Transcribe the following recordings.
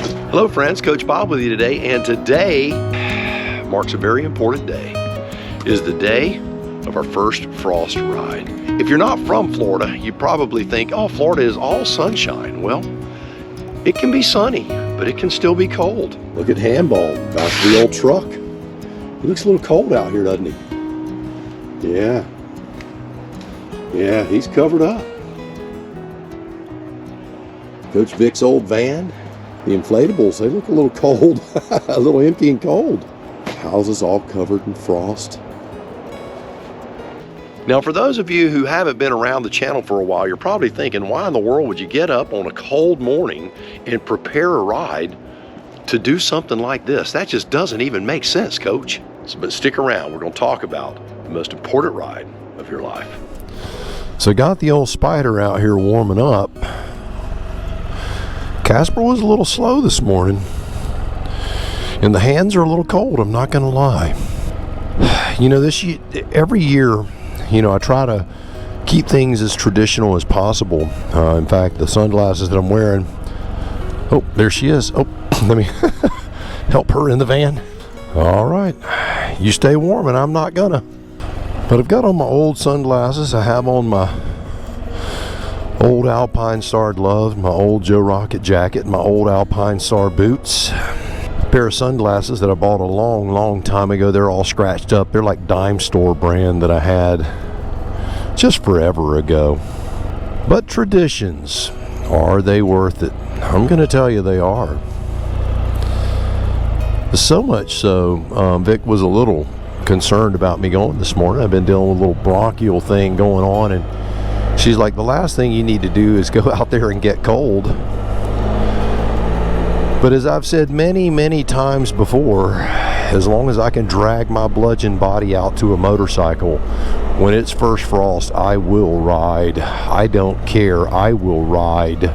Hello friends, Coach Bob with you today, and today marks a very important day. It is the day of our first frost ride. If you're not from Florida, you probably think, oh, Florida is all sunshine. Well, it can be sunny, but it can still be cold. Look at Handball, back to the old truck. He looks a little cold out here, doesn't he? Yeah, he's covered up. Coach Vic's old van. The inflatables, they look a little cold, a little empty and cold. Houses all covered in frost. Now, for those of you who haven't been around the channel for a while, you're probably thinking, why in the world would you get up on a cold morning and prepare a ride to do something like this? That just doesn't even make sense, Coach. But stick around, we're going to talk about the most important ride of your life. So got the old Spyder out here warming up. Casper was a little slow this morning, and the hands are a little cold, I'm not gonna lie. You know, every year, I try to keep things as traditional as possible. In fact, the sunglasses that I'm wearing, oh, there she is. Oh, let me help her in the van. All right, you stay warm and I'm not gonna. But I've got on my old sunglasses. I have on my old Alpine Star glove, my old Joe Rocket jacket, my old Alpine Star boots. A pair of sunglasses that I bought a long time ago. They're all scratched up. They're like dime store brand that I had just forever ago. But traditions, are they worth it? I'm going to tell you they are. So much so, Vic was a little concerned about me going this morning. I've been dealing with a little bronchial thing going on, and she's like, the last thing you need to do is go out there and get cold. But as I've said many times before, as long as I can drag my bludgeon body out to a motorcycle, when it's first frost, I will ride. I don't care, I will ride.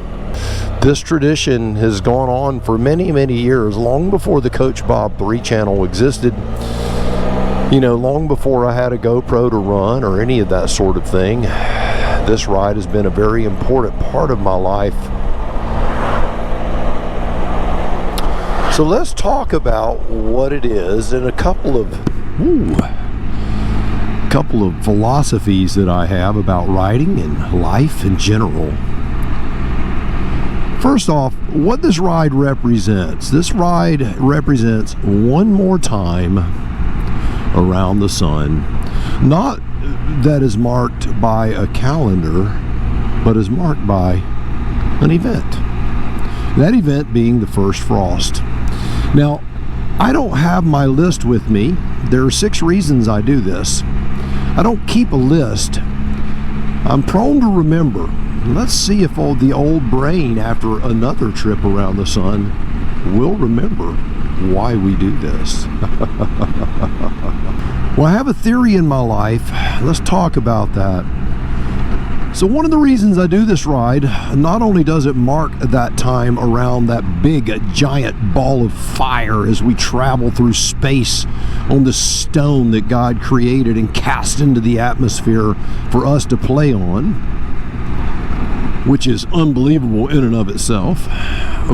This tradition has gone on for many years, long before the Coach Bob 3 channel existed. Long before I had a GoPro to run or any of that sort of thing. This ride has been a very important part of my life. So let's talk about what it is and a couple of philosophies that I have about riding and life in general. First off, what this ride represents. This ride represents one more time around the sun. Not that is marked by a calendar, but is marked by an event. That event being the first frost. Now, I don't have my list with me. There are 6 reasons I do this. I don't keep a list. I'm prone to remember. Let's see if the old brain, after another trip around the sun, will remember why we do this. Well, I have a theory in my life. Let's talk about that. So one of the reasons I do this ride, not only does it mark that time around that big giant ball of fire as we travel through space on the stone that God created and cast into the atmosphere for us to play on, which is unbelievable in and of itself,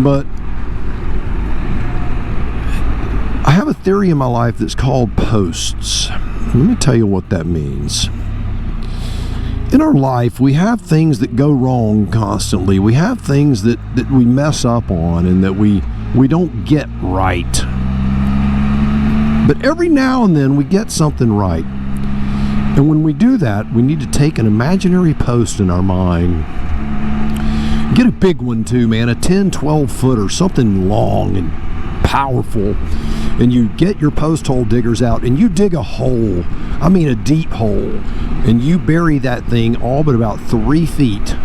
but I have a theory in my life that's called posts. Let me tell you what that means. In our life, we have things that go wrong constantly. We have things that we mess up on and that we don't get right. But every now and then we get something right. And when we do that, we need to take an imaginary post in our mind. Get a big one too, man, a 10, 12 footer, something long and powerful. And you get your post hole diggers out and you dig a hole, I mean a deep hole, and you bury that thing. All but about 3 feet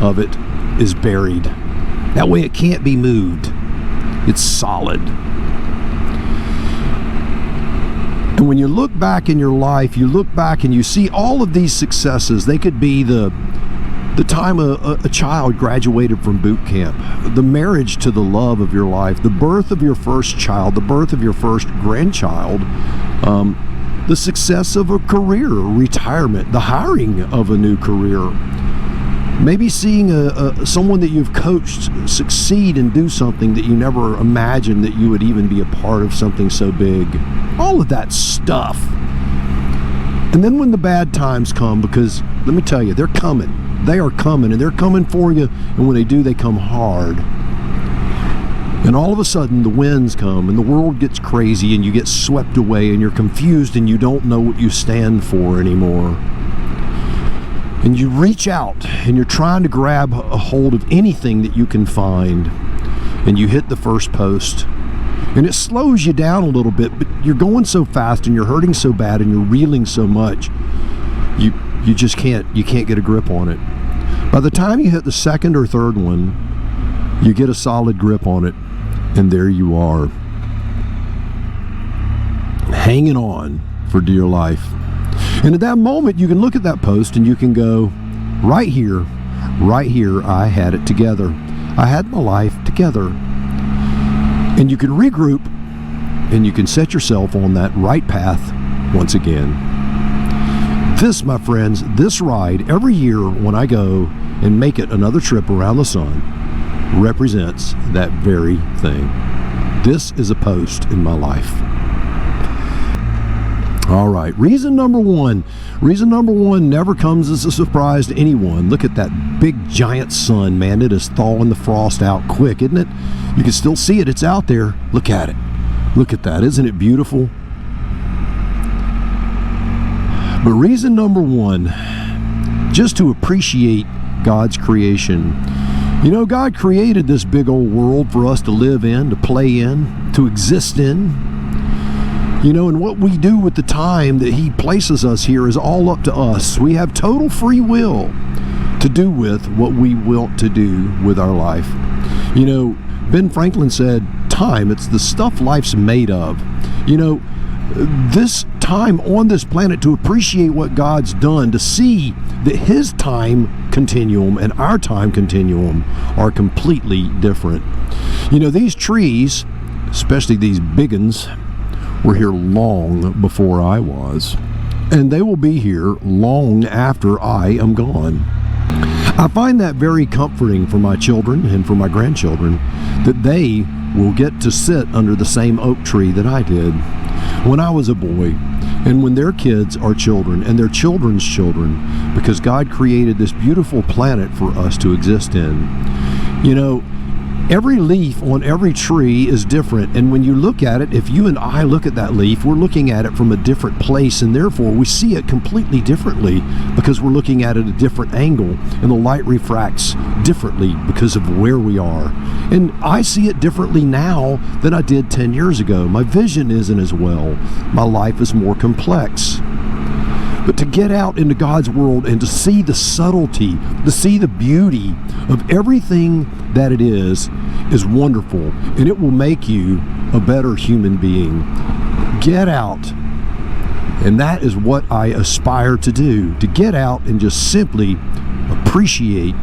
of it is buried. That way it can't be moved. It's solid. And when you look back in your life, you look back and you see all of these successes. They could be the time a child graduated from boot camp, the marriage to the love of your life, the birth of your first child, the birth of your first grandchild, the success of a career, retirement, the hiring of a new career, Maybe seeing someone that you've coached succeed and do something that you never imagined that you would even be a part of something so big. All of that stuff. And then when the bad times come, because let me tell you, they're coming. They are coming, and they're coming for you. And when they do, they come hard. And all of a sudden, the winds come, and the world gets crazy, and you get swept away, and you're confused, and you don't know what you stand for anymore. And you reach out, and you're trying to grab a hold of anything that you can find, and you hit the first post. And it slows you down a little bit, but you're going so fast, and you're hurting so bad, and you're reeling so much, you just can't get a grip on it. By the time you hit the second or third one, you get a solid grip on it, and there you are, hanging on for dear life. And at that moment, you can look at that post and you can go, right here, I had it together. I had my life together. And you can regroup, and you can set yourself on that right path once again. This, my friends, this ride every year when I go and make it another trip around the sun represents that very thing. This is a post in my life. All right, reason number one never comes as a surprise to anyone. Look at that big giant sun, man. It is thawing the frost out quick, isn't it? You can still see it. It's out there. Look at it. Look at that. Isn't it beautiful? But reason number one, just to appreciate God's creation. You know, God created this big old world for us to live in, to play in, to exist in. You know, and what we do with the time that He places us here is all up to us. We have total free will to do with what we want to do with our life. You know, Ben Franklin said, time, it's the stuff life's made of. You know, this time on this planet, to appreciate what God's done, to see that His time continuum and our time continuum are completely different. You know, these trees, especially these big ones, were here long before I was, and they will be here long after I am gone. I find that very comforting for my children and for my grandchildren, that they will get to sit under the same oak tree that I did when I was a boy, and when their kids are children and their children's children, because God created this beautiful planet for us to exist in. You know, every leaf on every tree is different, and when you look at it, if you and I look at that leaf, we're looking at it from a different place, and therefore we see it completely differently because we're looking at it at a different angle, and the light refracts differently because of where we are. And I see it differently now than I did 10 years ago. My vision isn't as well. My life is more complex. But to get out into God's world and to see the subtlety, to see the beauty of everything that it is wonderful. And it will make you a better human being. Get out. And that is what I aspire to do. To get out and just simply appreciate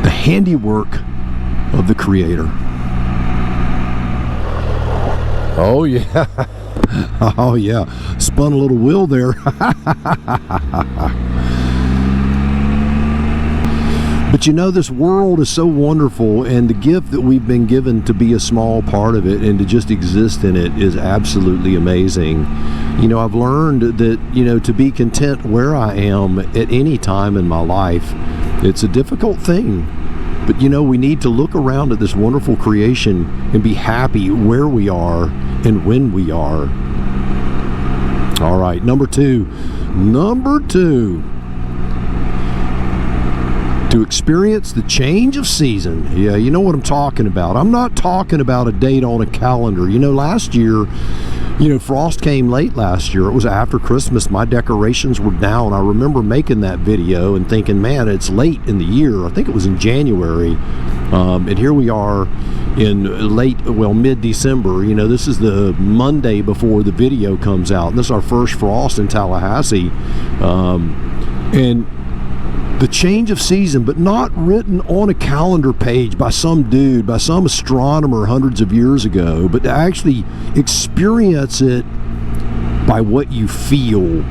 the handiwork of the Creator. Oh, yeah. Oh, yeah. Spun a little wheel there. But you know, this world is so wonderful, and the gift that we've been given to be a small part of it and to just exist in it is absolutely amazing. You know, I've learned that, you know, to be content where I am at any time in my life, it's a difficult thing. But, you know, we need to look around at this wonderful creation and be happy where we are and when we are. All right, number two. To experience the change of season. Yeah, you know what I'm talking about. I'm not talking about a date on a calendar. You know, last year, you know, frost came late last year. It was after Christmas. My decorations were down. I remember making that video and thinking, man, it's late in the year. I think it was in January. And here we are in mid-December. You know, this is the Monday before the video comes out. And this is our first frost in Tallahassee. And the change of season, but not written on a calendar page by some dude, by some astronomer hundreds of years ago, but to actually experience it by what you feel,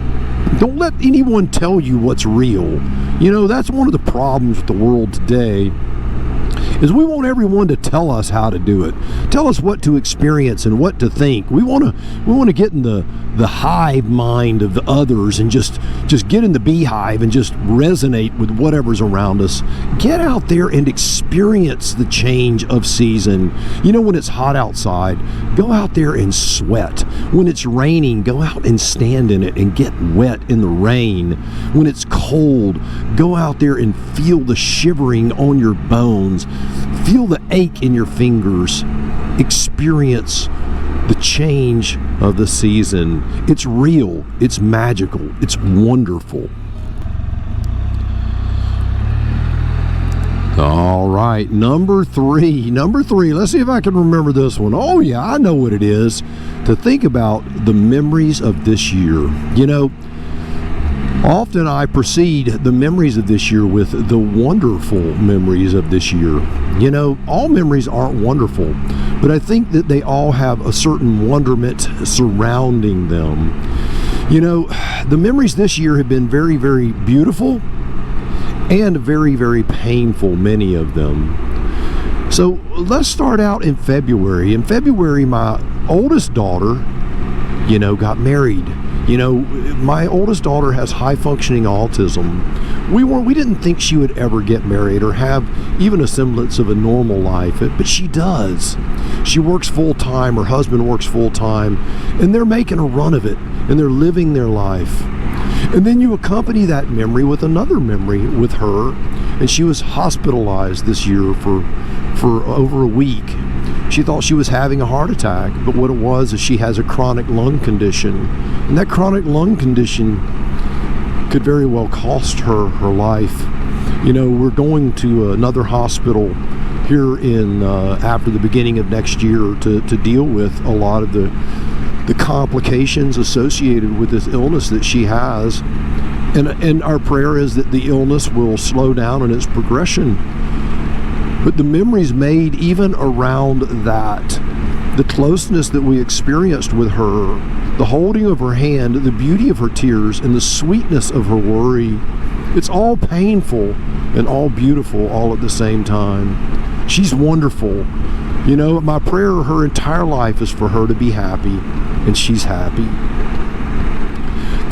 Don't let anyone tell you what's real. You know, that's one of the problems with the world today, is we want everyone to tell us how to do it, tell us what to experience and what to think. We want to get in the hive mind of the others and just get in the beehive and just resonate with whatever's around us. Get out there and experience the change of season. You know, when it's hot outside, go out there and sweat. When it's raining, go out and stand in it and get wet in the rain. When it's cold, go out there and feel the shivering on your bones. Feel the ache in your fingers. Experience the change of the season. It's real. It's magical. It's wonderful. All right, number three. Let's see if I can remember this one. Oh yeah, I know what it is. To think about the memories of this year. You know, often I precede the memories of this year with the wonderful memories of this year. You know, all memories aren't wonderful, but I think that they all have a certain wonderment surrounding them. You know, the memories this year have been very, very beautiful and very, very painful, many of them. So let's start out in February. In February, my oldest daughter, you know, got married. You know, my oldest daughter has high-functioning autism. We didn't think she would ever get married or have even a semblance of a normal life, but she does. She works full-time, her husband works full-time, and they're making a run of it, and they're living their life. And then you accompany that memory with another memory with her, and she was hospitalized this year for over a week. She thought she was having a heart attack, but what it was is she has a chronic lung condition. And that chronic lung condition could very well cost her life. You know, we're going to another hospital here in after the beginning of next year to deal with a lot of the complications associated with this illness that she has. And our prayer is that the illness will slow down in its progression. But the memories made even around that, the closeness that we experienced with her, the holding of her hand, the beauty of her tears, and the sweetness of her worry, it's all painful and all beautiful all at the same time. She's wonderful. You know, my prayer her entire life is for her to be happy, and she's happy.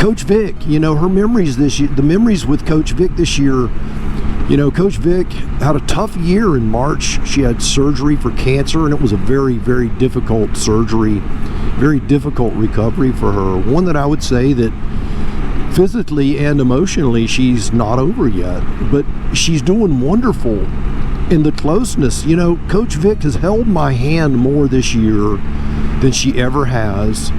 Coach Vic, you know, her memories this year, the memories with Coach Vic this year. You know, Coach Vic had a tough year in March. She had surgery for cancer, and it was a very, very difficult surgery, very difficult recovery for her. One that I would say that physically and emotionally she's not over yet, but she's doing wonderful. In the closeness, you know, Coach Vic has held my hand more this year than she ever has.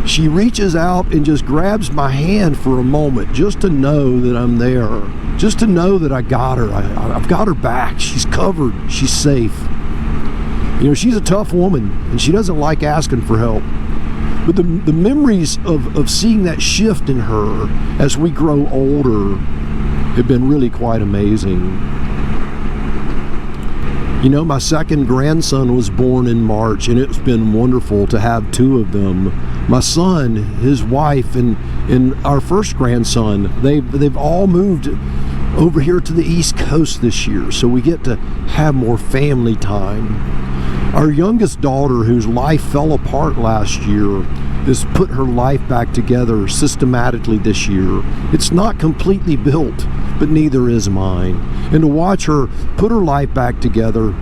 She reaches out and just grabs my hand for a moment just to know that I'm there. Just to know that I got her. I've got her back. She's covered. She's safe. You know, she's a tough woman, and she doesn't like asking for help. But the memories of seeing that shift in her as we grow older have been really quite amazing. You know, my second grandson was born in March, and it's been wonderful to have two of them. My son, his wife, and our first grandson, they've all moved over here to the East Coast this year, so we get to have more family time. Our youngest daughter, whose life fell apart last year, has put her life back together systematically this year. It's not completely built, but neither is mine. And to watch her put her life back together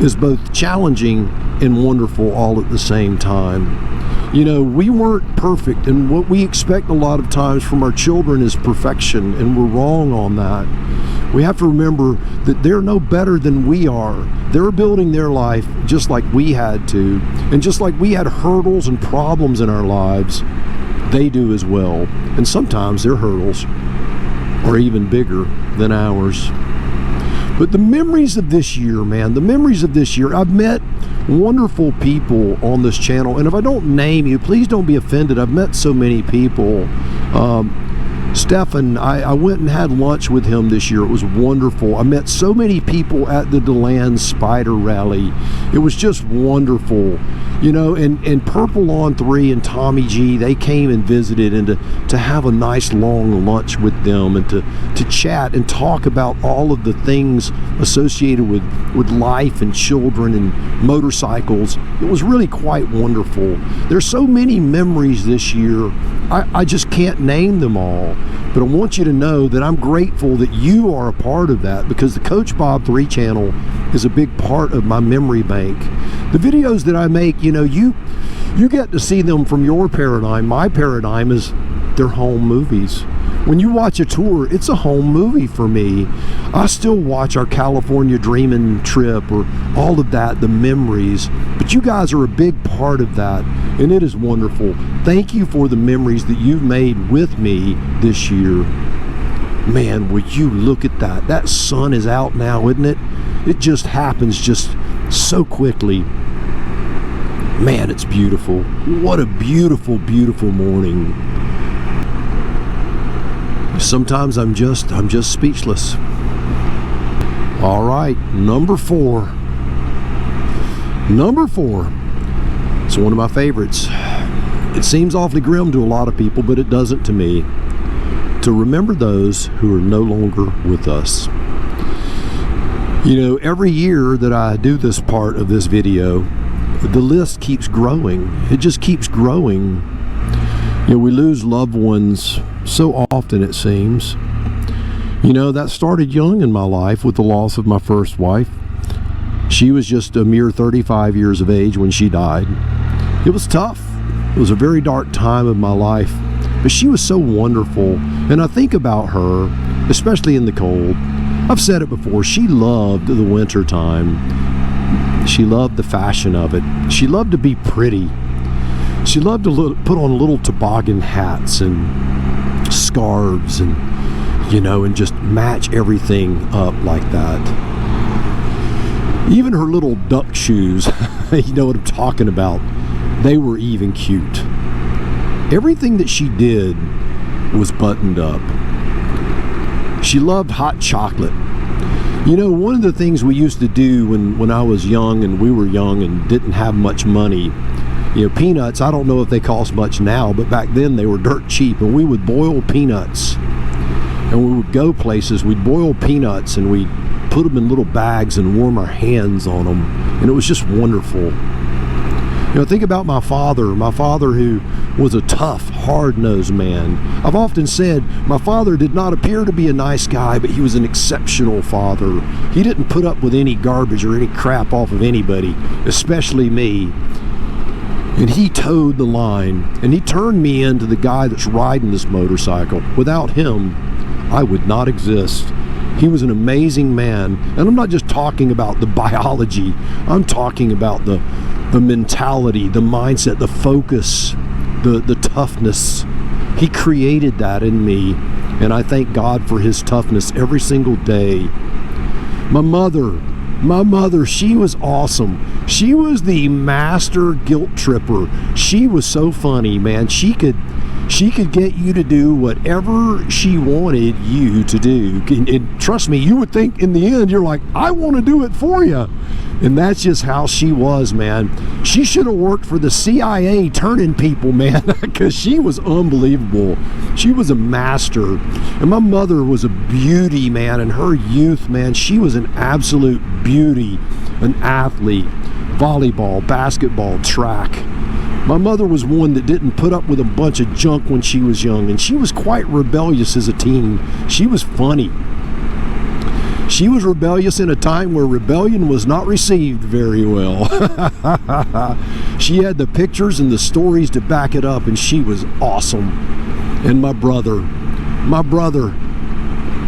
is both challenging and wonderful all at the same time. You know, we weren't perfect, and what we expect a lot of times from our children is perfection, and we're wrong on that. We have to remember that they're no better than we are. They're building their life just like we had to, and just like we had hurdles and problems in our lives, they do as well. And sometimes their hurdles are even bigger than ours. But the memories of this year, man, the memories of this year, I've met wonderful people on this channel, and if I don't name you, please don't be offended. I've met so many people. Stefan, I went and had lunch with him this year. It was wonderful. I met so many people at the DeLand Spyder rally. It was just wonderful. You know, and Purple on 3 and Tommy G, they came and visited, and to have a nice long lunch with them, and to chat and talk about all of the things associated with life and children and motorcycles. It was really quite wonderful. There's so many memories this year. I just can't name them all, but I want you to know that I'm grateful that you are a part of that, because the Coach Bob 3 channel is a big part of my memory bank. The videos that I make, you know, you get to see them from your paradigm. My paradigm is they're home movies. When you watch a tour, it's a home movie for me. I still watch our California Dreamin' trip, or all of that, the memories. But you guys are a big part of that, and it is wonderful. Thank you for the memories that you've made with me this year. Man, would you look at that? That sun is out now, isn't it? It just happens just so quickly. Man, it's beautiful. What a beautiful, beautiful morning. Sometimes I'm just speechless. All right, number 4. Number 4. It's one of my favorites. It seems awfully grim to a lot of people, but it doesn't to me. To remember those who are no longer with us. You know, every year that I do this part of this video, the list keeps growing. It just keeps growing. You know, we lose loved ones so often, it seems. You know, that started young in my life with the loss of my first wife. She was just a mere 35 years of age when she died. It was tough. It was a very dark time of my life, but she was so wonderful. And I think about her, especially in the cold. I've said it before, she loved the winter time. She loved the fashion of it. She loved to be pretty. She loved to put on little toboggan hats and scarves, and, you know, and just match everything up like that. Even her little duck shoes, you know what I'm talking about, they were even cute. Everything that she did was buttoned up. She loved hot chocolate. You know, one of the things we used to do when I was young, and we were young and didn't have much money, you know, peanuts, I don't know if they cost much now, but back then they were dirt cheap, and we would boil peanuts. And we would go places, we'd boil peanuts, and we'd put them in little bags and warm our hands on them. And it was just wonderful. You know, think about my father who was a tough, hard-nosed man. I've often said my father did not appear to be a nice guy, but he was an exceptional father. He didn't put up with any garbage or any crap off of anybody, especially me. And he towed the line, and he turned me into the guy that's riding this motorcycle. Without him, I would not exist. He was an amazing man. And I'm not just talking about the biology. I'm talking about the mentality, the mindset, the focus, the toughness. He created that in me, and I thank God for his toughness every single day. My mother, she was awesome. She was the master guilt tripper. She was so funny, man. She could get you to do whatever she wanted you to do. And trust me, you would think in the end, you're like, I want to do it for you. And that's just how she was, man. She should have worked for the CIA turning people, man, because she was unbelievable. She was a master. And my mother was a beauty, man. In her youth, man, she was an absolute beauty, an athlete, volleyball, basketball, track. My mother was one that didn't put up with a bunch of junk when she was young, and she was quite rebellious as a teen. She was funny. She was rebellious in a time where rebellion was not received very well. She had the pictures and the stories to back it up, and she was awesome. And my brother,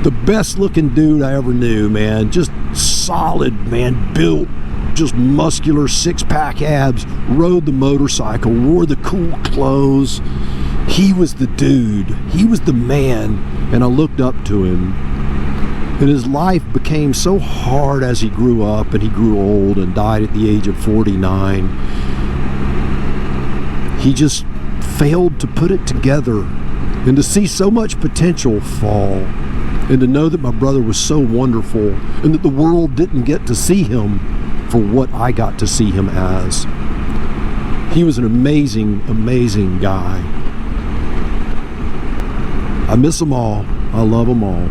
the best looking dude I ever knew, man. Just solid, man, built, just muscular, six-pack abs, rode the motorcycle, wore the cool clothes. He was the dude. He was the man, and I looked up to him. And his life became so hard as he grew up, and he grew old and died at the age of 49. He just failed to put it together. and to see so much potential fall, and to know that my brother was so wonderful and that the world didn't get to see him for what I got to see him as. He was an amazing, amazing guy. I miss them all. I love them all.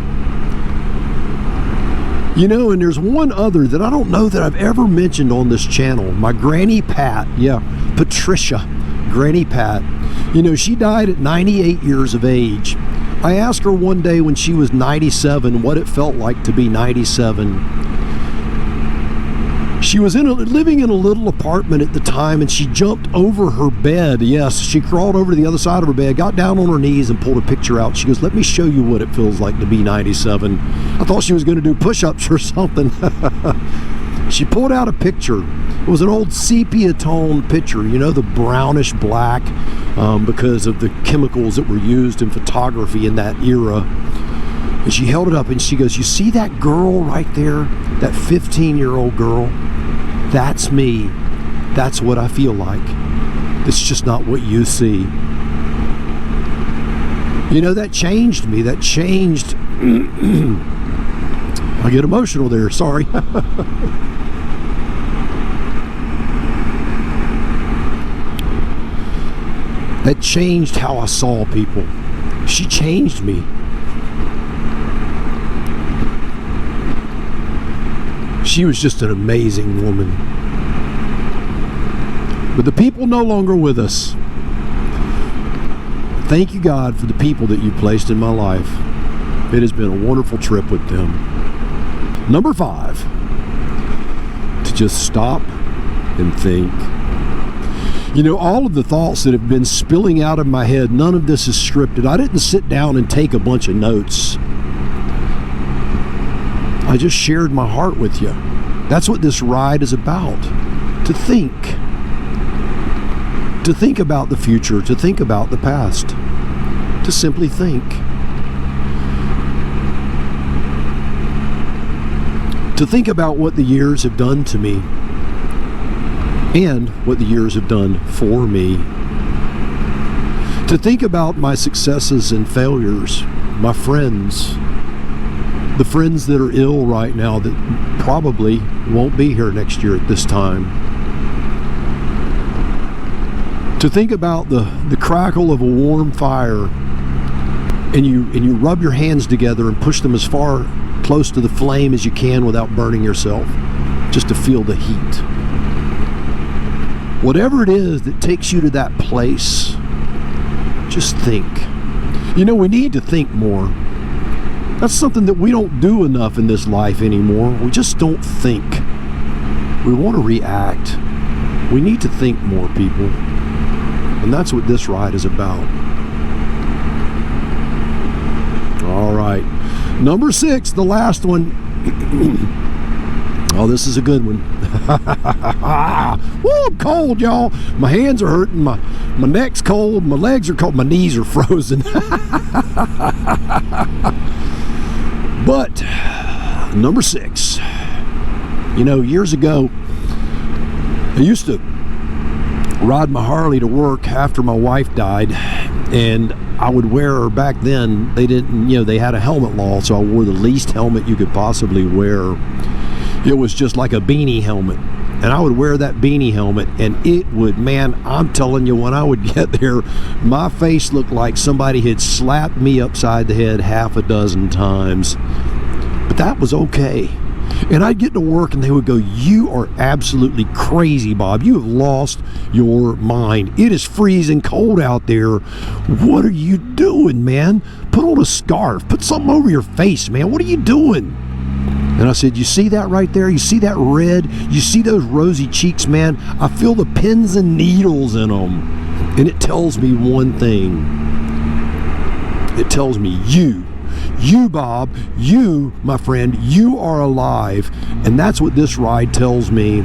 You know, and there's one other that I don't know that I've ever mentioned on this channel. My Granny Pat. Yeah, Patricia. Granny Pat. You know, she died at 98 years of age. I asked her one day when she was 97 what it felt like to be 97. She was living in a little apartment at the time, and she jumped over her bed. Yes, she crawled over to the other side of her bed, got down on her knees, and pulled a picture out. She goes, "Let me show you what it feels like to be 97. I thought she was going to do push-ups or something. She pulled out a picture. It was an old sepia tone picture, you know, the brownish black, because of the chemicals that were used in photography in that era. And she held it up and she goes, "You see that girl right there? That 15-year-old girl? That's me. That's what I feel like. It's just not what you see." You know, that changed me. That changed. I get emotional there, sorry. That changed how I saw people. She changed me. She was just an amazing woman. But the people no longer with us. Thank you, God, for the people that you placed in my life. It has been a wonderful trip with them. Number 5, to just stop and think. You know, all of the thoughts that have been spilling out of my head, none of this is scripted. I didn't sit down and take a bunch of notes. I just shared my heart with you. That's what this ride is about. To think. To think about the future, to think about the past. To simply think. To think about what the years have done to me and what the years have done for me. To think about my successes and failures, my friends, the friends that are ill right now that probably won't be here next year at this time. To think about the crackle of a warm fire, and you rub your hands together and push them as far close to the flame as you can without burning yourself, just to feel the heat. Whatever it is that takes you to that place, just think. You know, we need to think more. That's something that we don't do enough in this life anymore. We just don't think. We want to react. We need to think more, people. And that's what this ride is about. All right. Number 6, the last one. Oh, this is a good one. Woo, I'm cold, y'all. My hands are hurting. My neck's cold. My legs are cold. My knees are frozen. But number 6, you know, years ago, I used to ride my Harley to work after my wife died, and I would wear her. Back then, they didn't, you know, they had a helmet law, so I wore the least helmet you could possibly wear. It was just like a beanie helmet. And I would wear that beanie helmet, and it would, man, I'm telling you, when I would get there, my face looked like somebody had slapped me upside the head half a dozen times. But that was okay. And I'd get to work, and they would go, "You are absolutely crazy, Bob. You have lost your mind. It is freezing cold out there. What are you doing, man? Put on a scarf. Put something over your face, man. What are you doing?" And I said, "You see that right there? You see that red? You see those rosy cheeks, man? I feel the pins and needles in them." And it tells me one thing. It tells me you, Bob, you, my friend, you are alive. And that's what this ride tells me.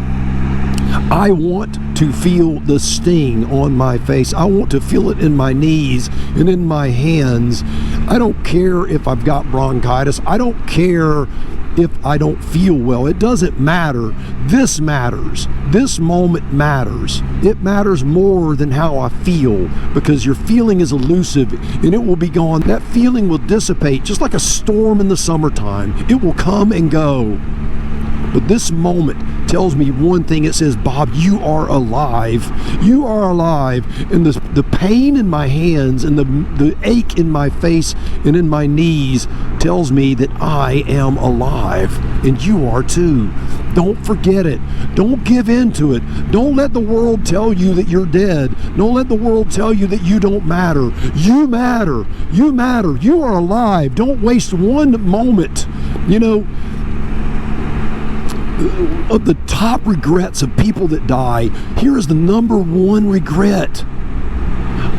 I want to feel the sting on my face. I want to feel it in my knees and in my hands. I don't care if I've got bronchitis. I don't care if I don't feel well. It doesn't matter. This matters. This moment matters. It matters more than how I feel, because your feeling is elusive and it will be gone. That feeling will dissipate just like a storm in the summertime. It will come and go. But this moment tells me one thing. It says, Bob, you are alive. You are alive. And the pain in my hands and the ache in my face and in my knees tells me that I am alive. And you are too. Don't forget it. Don't give in to it. Don't let the world tell you that you're dead. Don't let the world tell you that you don't matter. You matter. You matter. You are alive. Don't waste one moment. You know, of the top regrets of people that die, here is the number one regret.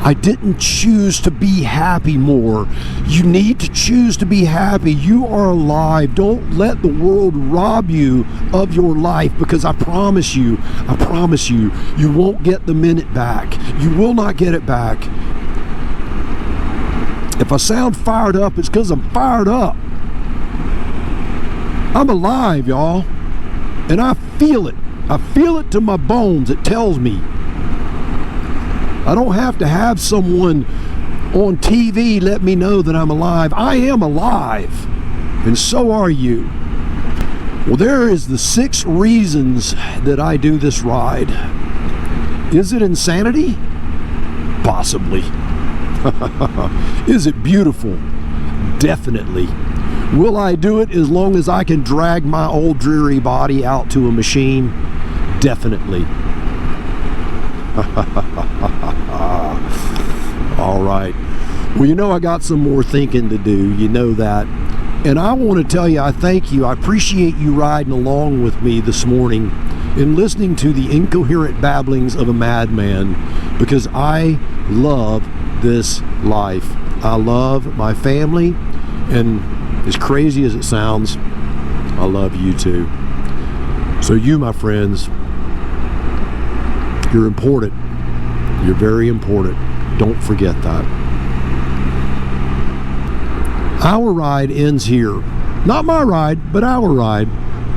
I didn't choose to be happy more. You need to choose to be happy. You are alive. Don't let the world rob you of your life, because I promise you, you won't get the minute back. You will not get it back. If I sound fired up, it's because I'm fired up. I'm alive, y'all. And I feel it. I feel it to my bones. It tells me. I don't have to have someone on TV let me know that I'm alive. I am alive. And so are you. Well, there is the 6 reasons that I do this ride. Is it insanity? Possibly. Is it beautiful? Definitely. Will I do it as long as I can drag my old dreary body out to a machine? Definitely. All right. Well, you know I got some more thinking to do. You know that. And I want to tell you, I thank you. I appreciate you riding along with me this morning and listening to the incoherent babblings of a madman, because I love this life. I love my family, and as crazy as it sounds, I love you too. So you, my friends, you're important. You're very important. Don't forget that. Our ride ends here. Not my ride, but our ride,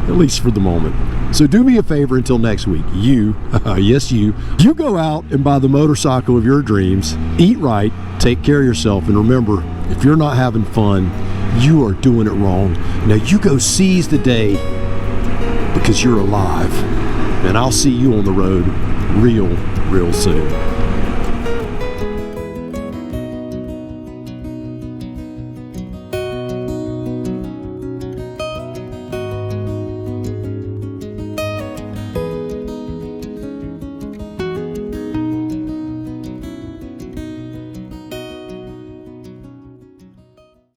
at least for the moment. So do me a favor until next week. You, yes you go out and buy the motorcycle of your dreams. Eat right, take care of yourself, and remember, if you're not having fun, you are doing it wrong. Now you go seize the day, because you're alive. And I'll see you on the road real soon.